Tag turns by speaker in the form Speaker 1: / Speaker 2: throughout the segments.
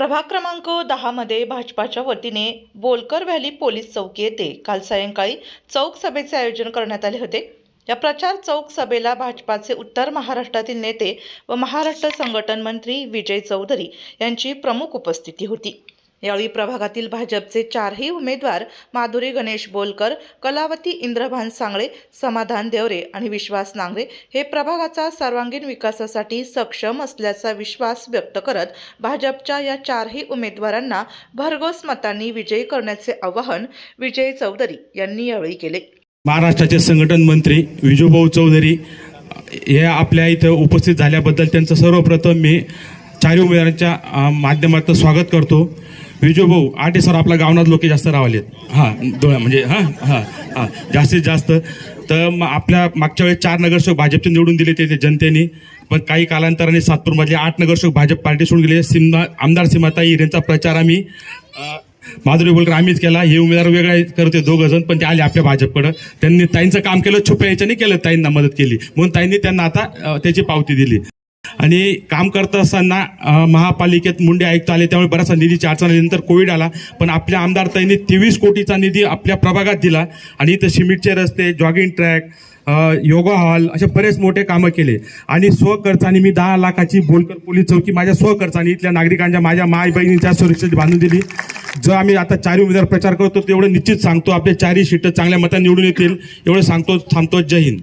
Speaker 1: प्रभाग क्रमांक 10 मध्ये भाजपाच्या वतीने बोलकर व्हॅली पोलीस चौकी येथे काल सायंकाळी चौक सभेचे आयोजन करण्यात आले होते। या प्रचार चौक सभेला भाजपाचे उत्तर महाराष्ट्रातील नेते व महाराष्ट्र संघटन मंत्री विजय चौधरी यांची प्रमुख उपस्थिती होती। यावेळी प्रभागातील भाजपचे चारही उमेदवार माधुरी गणेश बोलकर, कलावती इंद्रभान सांगळे, समाधान देवरे आणि विश्वास नांगरे हे प्रभागाचा सर्वांगीण विकासासाठी सक्षम असल्याचा विश्वास व्यक्त करत भाजपच्या या चारही उमेदवारांना भरघोस मतांनी विजयी करण्याचे आवाहन विजय चौधरी यांनी यावेळी केले।
Speaker 2: महाराष्ट्राचे संघटन मंत्री विजूभाऊ चौधरी हे आपल्या इथे उपस्थित झाल्याबद्दल त्यांचं सर्वप्रथम मी चारही उमेदवारांच्या माध्यमातून स्वागत करतो। विजूभाऊ आटे सर आपल्या गावनात लोक जास्त रावलेत, डोळ्या म्हणजे जास्तीत जास्त। तर आपल्या मागच्या वेळेस 4 नगरसेवक भाजपचे निवडून दिले ते जनतेने, पण काही कालांतराने सातपूरमधले 8 नगरसेवक भाजप पार्टी सोडून गेले। आमदार सीमाताई यांचा प्रचार आम्ही माधुरी बोलकर आम्हीच केला। हे उमेदवार वेगळे करते 2 जण, पण ते आले आपल्या भाजपकडे। त्यांनी ताईंचं काम केलं, छुप्या याच्याने केलं, ताईंना मदत केली म्हणून ताईंनी त्यांना आता त्याची पावती दिली। आणि काम करत असताना महापालिकेत मुंडे आयुक्त आले, त्यामुळे बराचसा निधीची अडचण आल्यानंतर कोविड आला, पण आपल्या आमदार ताईंनी 23 कोटीचा निधी आपल्या प्रभागात दिला आणि इथं सिमेंटचे रस्ते, जॉगिंग ट्रॅक, योगा हॉल असे बरेच मोठे कामं केले। आणि स्वखर्चाने मी 10 लाखाची बोलकर पोलीस चौकी माझ्या स्वखर्चाने इथल्या नागरिकांच्या, माझ्या माय बहिणींच्या सुरक्षेसाठी बांधून दिली। जो आम्ही आता 4 उमेदवार प्रचार करतो तेवढं निश्चित सांगतो आपले 4ही सीट चांगल्या मतांनी निवडून येतील, एवढं सांगतो, थांबतो। जय हिंद।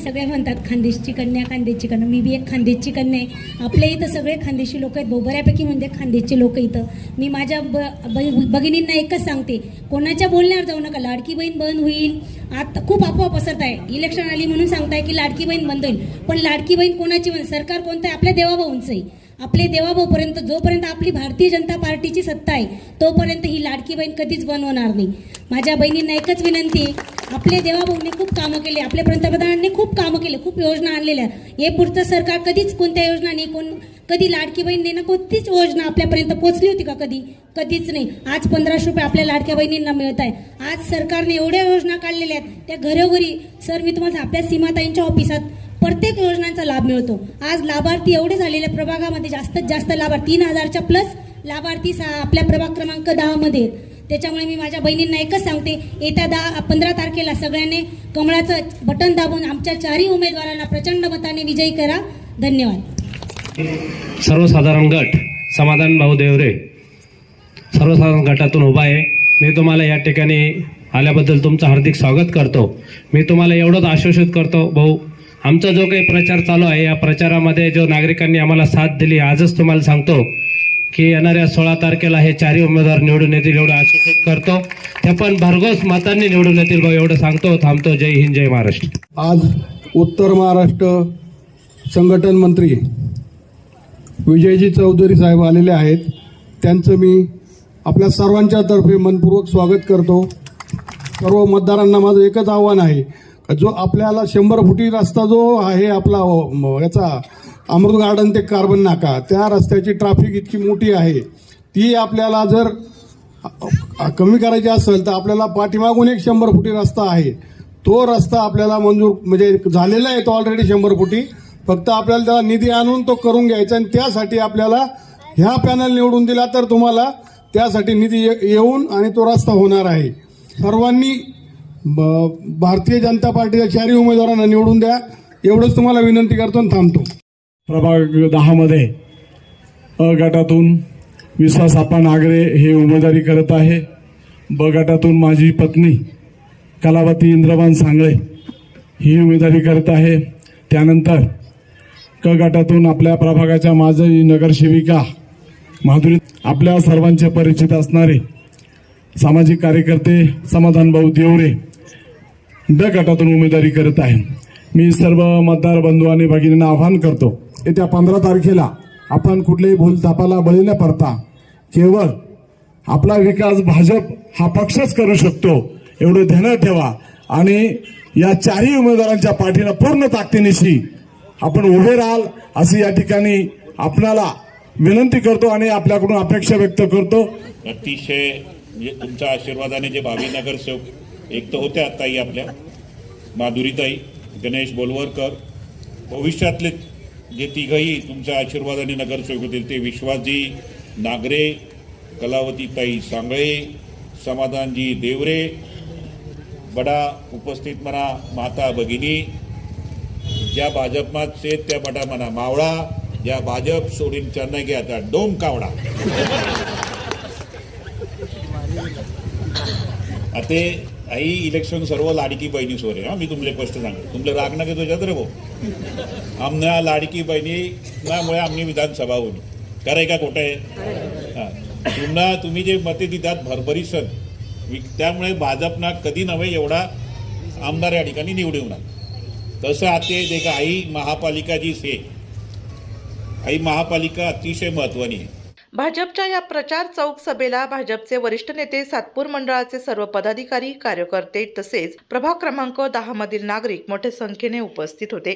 Speaker 3: सगळे म्हणतात खानदेशची कन्या, खानदेशची कन्या। मी बी एक खानदेशची कन्या आहे। आपल्या इथं सगळे खानदेशी लोक आहेत, बऱ्यापैकी म्हणजे खानदेशचे लोक इथं। मी माझ्या भगिनींना एकच सांगते, कोणाच्या बोलण्यावर जाऊ नका। लाडकी बहीण बंद होईल, आता खूप अफवा पसरत आहे। इलेक्शन आली म्हणून सांगताय की लाडकी बहीण बंद होईल, पण लाडकी बहीण कोणाची बंद? सरकार कोणतं आहे? आपल्या देवाभाऊंचं आहे। आपले देवाभाऊपर्यंत, जोपर्यंत आपली भारतीय जनता पार्टीची सत्ता आहे तोपर्यंत ही लाडकी बहीण कधीच बंद होणार नाही। माझ्या बहिणींना एकच विनंती आहे, आपले देवाभाऊंनी खूप कामं केले, आपल्या पंतप्रधानांनी खूप कामं केले, खूप योजना आणलेल्या। हे पुढचं सरकार कधीच कोणत्या योजना नाही, कधी लाडकी बहीण देणं कोणतीच योजना आपल्यापर्यंत पोहोचली होती का? कधीच नाही। आज 1500 रुपये आपल्या लाडक्या बहिणींना मिळत आहे। आज सरकारने एवढ्या योजना काढलेल्या आहेत, त्या घरोघरी सर मी तुम्हाला आपल्या सीमाताईंच्या ऑफिसात प्रत्येक योजनांचा लाभ मिळतो। आज लाभार्थी एवढे झालेले प्रभागामध्ये, जास्तीत जास्त लाभार्थी 3000च्या प्लस लाभार्थी आपल्या प्रभाग क्रमांक 10 मध्ये। त्याच्यामुळे मी माझ्या बहिणींना एकच सांगते, येत्या 15 तारखेला सगळ्यांनी कमळाचं बटन दाबून आमच्या 4ही उमेदवारांना प्रचंड मताने विजयी करा। धन्यवाद।
Speaker 4: सर्वसाधारण गट समाधान भाऊ देवरे सर्वसाधारण गटातून उभा आहे। मी तुम्हाला या ठिकाणी आल्याबद्दल तुमचं हार्दिक स्वागत करतो। मी तुम्हाला एवढंच आश्वासित करतो भाऊ, आमचा जो काही प्रचार चालू आहे या प्रचारामध्ये जो नागरिकांनी आम्हाला साथ दिली, आजच तुम्हाला सांगतो की येणाऱ्या 16 तारखेला हे 4ही उमेदवार निवडून येतील, एवढं आश्वासित करतो। ते पण भरघोस मतांनी निवडून येतील भाऊ, एवढं सांगतो, थांबतो। जय हिंद, जय महाराष्ट्र।
Speaker 5: आज उत्तर महाराष्ट्र संघटन मंत्री विजयजी चौधरी साहेब आलेले आहेत, त्यांचं मी आपल्या सर्वांच्या तर्फे मनपूर्वक स्वागत करतो। सर्व मतदारांना माझं एकच आव्हान आहे, जो आपल्याला 100 फुटी रस्ता जो आहे आपला याचा अमृत गार्डन ते कार्बन नाका, त्या रस्त्याची ट्रॅफिक इतकी मोठी आहे, ती आपल्याला जर कमी करायची असेल तर आपल्याला पाठीमागून एक 100 फुटी रस्ता आहे, तो रस्ता आपल्याला मंजूर म्हणजे झालेला आहे तो ऑलरेडी 100 फुटी, फक्त आपल्याला त्याला निधी आणून तो करून घ्यायचा। आणि त्यासाठी आपल्याला ह्या पॅनल निवडून दिला तर तुम्हाला त्यासाठी निधी येऊन आणि तो रस्ता होणार आहे। सर्वांनी भारतीय जनता पार्टीच्या 4ही उमेदवारांना निवडून द्या, एवढंच तुम्हाला विनंती करतो आणि थांबतो।
Speaker 6: प्रभाग 10 मध्ये अ गटातून विश्वास नांगरे हे उमेदवारी करत आहे। ब गटातून माझी पत्नी कलावती इंद्रभान सांगळे ही उमेदवारी करत आहे। त्यानंतर क गटातून आपल्या प्रभागाच्या माजी नगरसेविका माधुरी, आपल्या सर्वांचे परिचित असणारे सामाजिक कार्यकर्ते समाधान भाऊ देवरे ड गटातून उमेदवारी करत आहे। मी सर्व मतदार बंधू आणि भगिनींना आवाहन करतो, येत्या 15 तारखेला आपण कुठल्याही भूलथापाला बळी न पडता केवळ आपला विकास भाजप हा पक्षच करू शकतो एवढं ध्यानात ठेवा आणि या 4ही उमेदवारांच्या पाठीला पूर्ण ताकदीनिशी आपण उभे राहाल अशी या ठिकाणी आपल्याला विनंती करतो आणि आपल्याकडून अपेक्षा व्यक्त करतो।
Speaker 7: अतिशय तुमच्या आशीर्वादाने जे 22 नगरसेवक एक तर होत्या ताई, आपल्या माधुरीताई, गणेश बोलवरकर, भविष्यातले जे तिघही तुमच्या आशीर्वादाने नगरसेवक होतील ते विश्वासजी नागरे, कलावतीताई सांगळे, समाधानजी देवरे, बडा उपस्थित म्हणा माता भगिनी, ज्या भाजपमात शेत त्या बडा म्हणा मावळा, ज्या भाजप सोडीन चेन्नई घ्या त्या डोम कावडा. आता आई इलेक्शन सर्व लाडकी बहिणी सोर आहे. मी तुमले स्पष्ट सांगतो, तुमले राग ना घेतो रे भाऊ. आमना लाडकी बहिणी मुळे आमनी विधानसभा होणी कराय का खोटं आहे. तुम्ही जे मते देतात भरभरीसन, त्यामुळे भाजपना कधी नव्हे एवढा आमदार या ठिकाणी निवडून आला. तसं आता ते का आई महापालिका जी से आई महापालिका अतिशय महत्वानी आहे.
Speaker 1: भाजपच्या या प्रचार चौक सभेला भाजपचे वरिष्ठ नेते, सातपूर मंडळाचे सर्व पदाधिकारी, कार्यकर्ते तसेच प्रभाग क्रमांक 10 मधील नागरिक मोठ्या संख्येने उपस्थित होते.